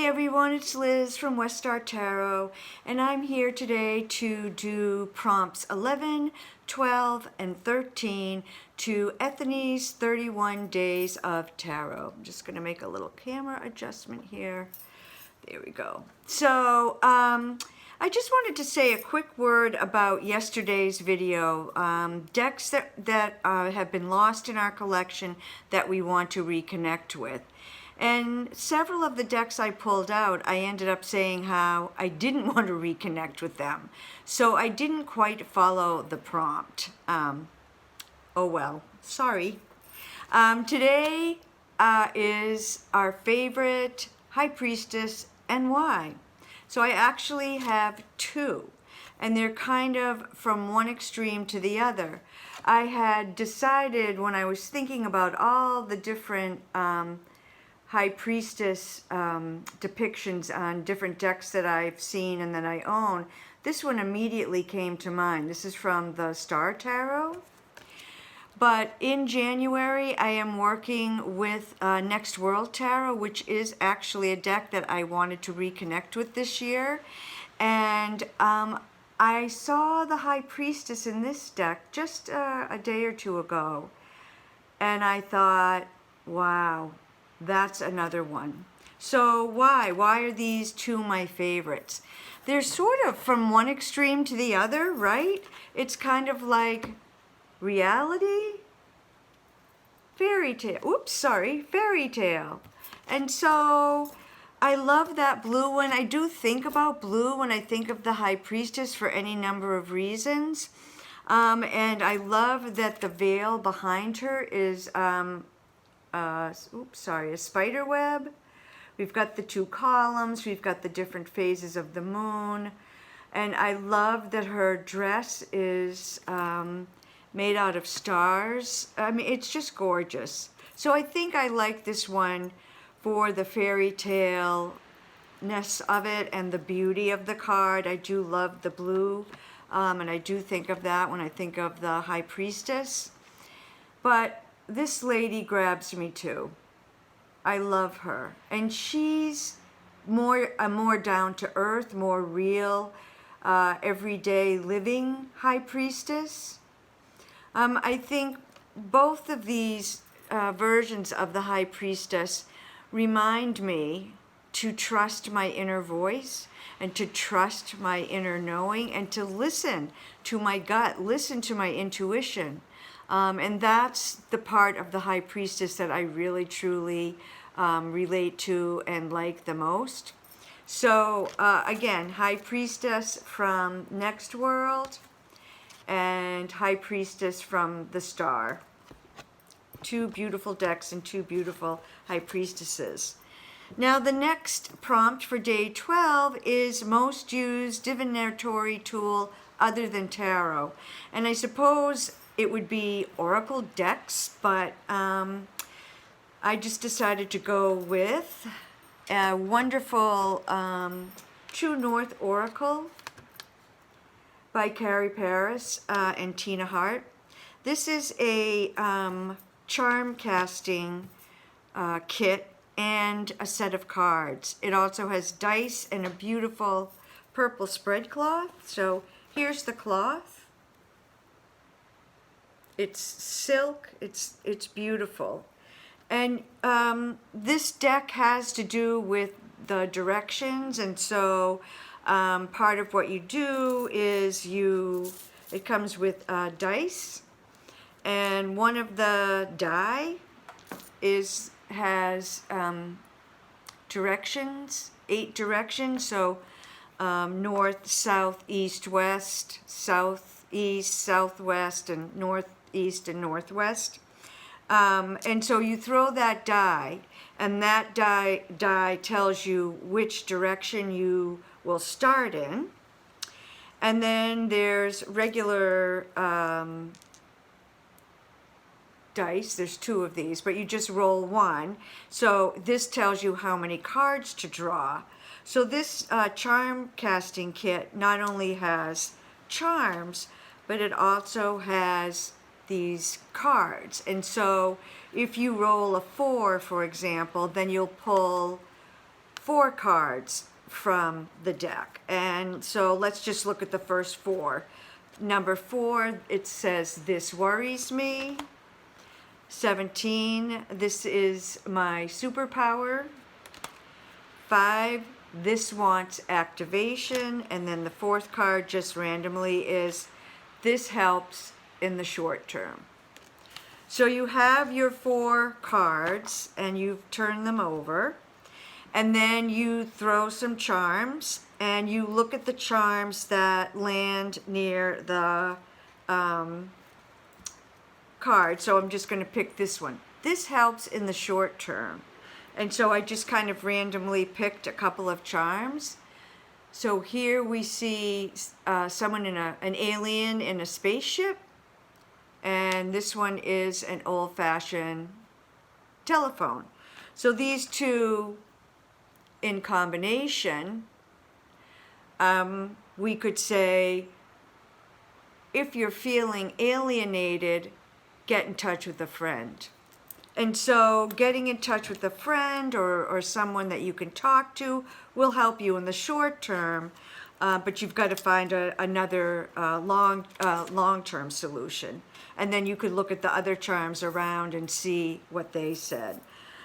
everyone, it's Liz from West Star Tarot, and I'm here today to do prompts 11, 12, and 13 to Ethany's 31 Days of Tarot. I'm just going to make a little camera adjustment here. There we go. So, I just wanted to say a quick word about yesterday's video. Decks that have been lost in our collection that we want to reconnect with. And several of the decks I pulled out, I ended up saying how I didn't want to reconnect with them. So I didn't quite follow the prompt. Oh well, sorry. Today is our favorite High Priestess and why. So I actually have two, and they're kind of from one extreme to the other. I had decided when I was thinking about all the different High Priestess depictions on different decks that I've seen and that I own, this one immediately came to mind. This is from the Star Tarot. But in January, I am working with Next World Tarot, which is actually a deck that I wanted to reconnect with this year. And I saw the High Priestess in this deck just a day or two ago. And I thought, wow, that's another one. So why? Why are these two my favorites? They're sort of from one extreme to the other, right? It's kind of like reality, fairy tale. Fairy tale. And so I love that blue one. I do think about blue when I think of the High Priestess for any number of reasons. And I love that the veil behind her is a spider web. We've got the two columns, we've got the different phases of the moon, and I love that her dress is made out of stars. I mean, it's just gorgeous. So I think I like this one for the fairy tale-ness of it and the beauty of the card. I do love the blue, and I do think of that when I think of the High Priestess. But this lady grabs me too. I love her. And she's a more down-to-earth, more real, everyday living High Priestess. I think both of these versions of the High Priestess remind me to trust my inner voice and to trust my inner knowing and to listen to my gut, listen to my intuition. And that's the part of the High Priestess that I really, truly relate to and like the most. So, again, High Priestess from Next World and High Priestess from the Star. Two beautiful decks and two beautiful High Priestesses. Now, the next prompt for day 12 is most used divinatory tool other than tarot. And I suppose it would be oracle decks, but I just decided to go with a wonderful True North Oracle by Carrie Paris and Tina Hart. This is a charm casting kit and a set of cards. It also has dice and a beautiful purple spread cloth. So here's the cloth. It's silk, it's beautiful. And this deck has to do with the directions, and so part of what you do is it comes with dice, and one of the die has directions, 8 directions, so north, south, east, west, southeast, southwest, and northeast and northwest. And so you throw that die, and that die tells you which direction you will start in. And then there's regular dice. There's 2 of these, but you just roll 1. So this tells you how many cards to draw. So this charm casting kit not only has charms, but it also has these cards. And so if you roll a 4, for example, then you'll pull 4 cards from the deck. And so let's just look at the first 4. Number 4, it says, "This worries me." 17, "This is my superpower." 5, "This wants activation." And then the 4th card, just randomly, is, "This helps in the short term." So you have your 4 cards, and you've turned them over. And then you throw some charms, and you look at the charms that land near the card. So I'm just going to pick this one. "This helps in the short term." And so I just kind of randomly picked a couple of charms. So here we see someone an alien in a spaceship. And this one is an old-fashioned telephone. So these two in combination, we could say, if you're feeling alienated, get in touch with a friend. And so getting in touch with a friend or someone that you can talk to will help you in the short term, but you've got to find another long-term solution. And then you could look at the other charms around and see what they said.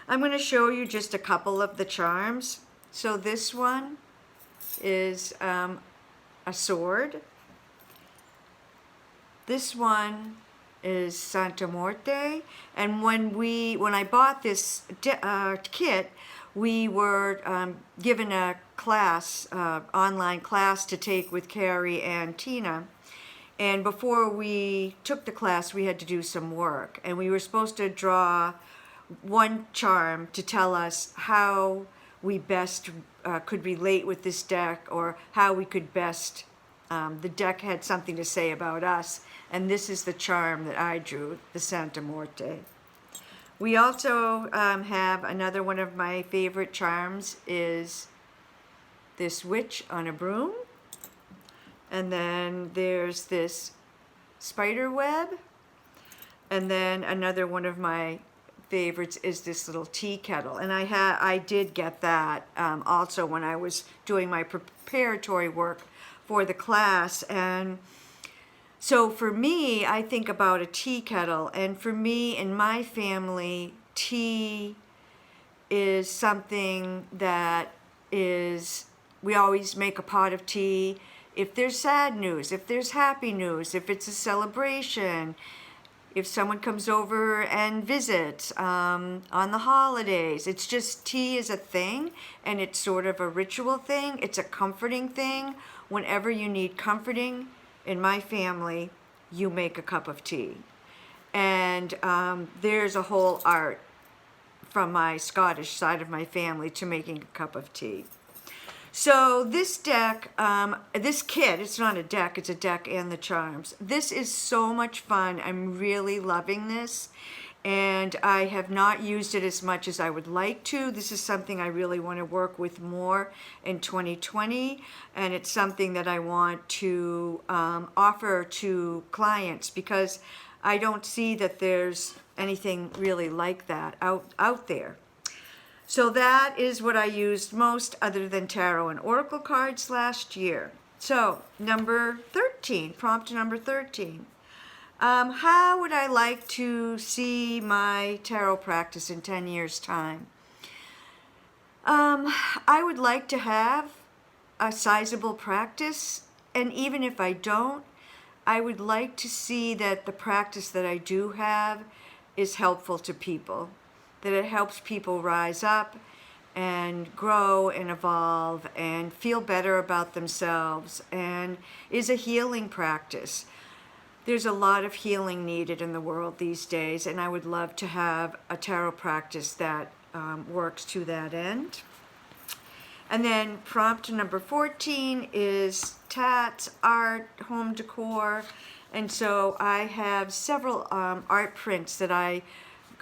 I'm going to show you just a couple of the charms. So this one is a sword. This one is Santa Muerte. And when I bought this kit, we were given a class, online class to take with Carrie and Tina. And before we took the class, we had to do some work. And we were supposed to draw one charm to tell us how we best could relate with this deck, or how we could best, the deck had something to say about us. And this is the charm that I drew, the Santa Muerte. We also have another one of my favorite charms is this witch on a broom. And then there's this spider web. And then another one of my favorites is this little tea kettle. And I did get that also when I was doing my preparatory work for the class. And so for me, I think about a tea kettle. And for me and my family, tea is something that is, we always make a pot of tea. If there's sad news, if there's happy news, if it's a celebration, if someone comes over and visits on the holidays, it's just, tea is a thing, and it's sort of a ritual thing. It's a comforting thing. Whenever you need comforting, in my family, you make a cup of tea. And there's a whole art from my Scottish side of my family to making a cup of tea. So this deck, this kit, it's not a deck, it's a deck and the charms. This is so much fun. I'm really loving this. And I have not used it as much as I would like to. This is something I really want to work with more in 2020. And it's something that I want to offer to clients, because I don't see that there's anything really like that out there. So that is what I used most, other than tarot and oracle cards, last year. So number 13, prompt number 13. How would I like to see my tarot practice in 10 years' time? I would like to have a sizable practice, and even if I don't, I would like to see that the practice that I do have is helpful to people, that it helps people rise up and grow and evolve and feel better about themselves, and is a healing practice. There's a lot of healing needed in the world these days, and I would love to have a tarot practice that works to that end. And then prompt number 14 is tats, art, home decor. And so I have several art prints that I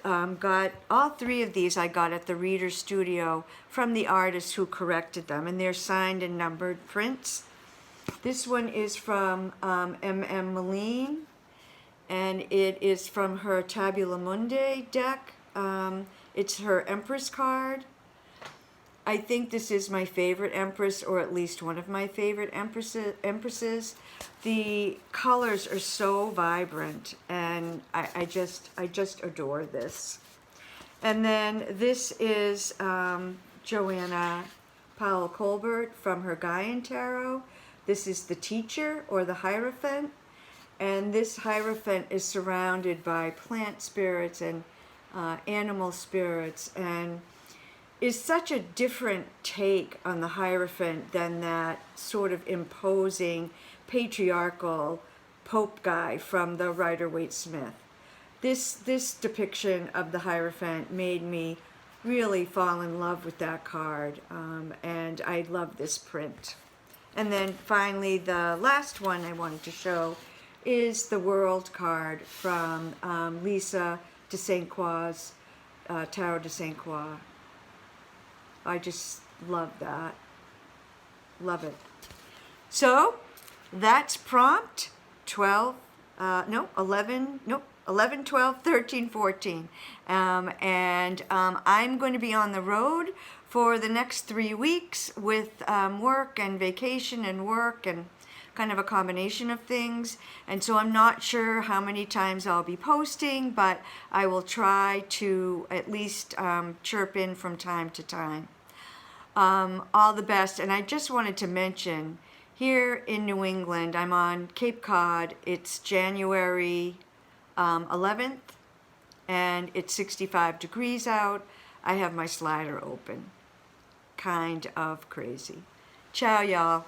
got. All 3 of these I got at the Reader Studio from the artist who corrected them, and they're signed and numbered prints. This one is from M.M. Moline, and it is from her Tabula Mundi deck. It's her Empress card. I think this is my favorite Empress, or at least one of my favorite Empresses. The colors are so vibrant, and I just adore this. And then this is Joanna Powell Colbert from her Gaian Tarot. This is the Teacher, or the Hierophant. And this Hierophant is surrounded by plant spirits and animal spirits, and is such a different take on the Hierophant than that sort of imposing patriarchal Pope guy from the Rider-Waite-Smith. This depiction of the Hierophant made me really fall in love with that card, and I love this print. And then finally, the last one I wanted to show is the World card from Lisa de St. Croix's Tarot de St. Croix. I just love that. Love it. So that's prompt 11, 12, 13, 14. And I'm going to be on the road for the next 3 weeks with work and vacation and work and kind of a combination of things. And so I'm not sure how many times I'll be posting, but I will try to at least chirp in from time to time. All the best. And I just wanted to mention, here in New England, I'm on Cape Cod. It's January 11th, and it's 65 degrees out. I have my slider open. Kind of crazy. Ciao, y'all.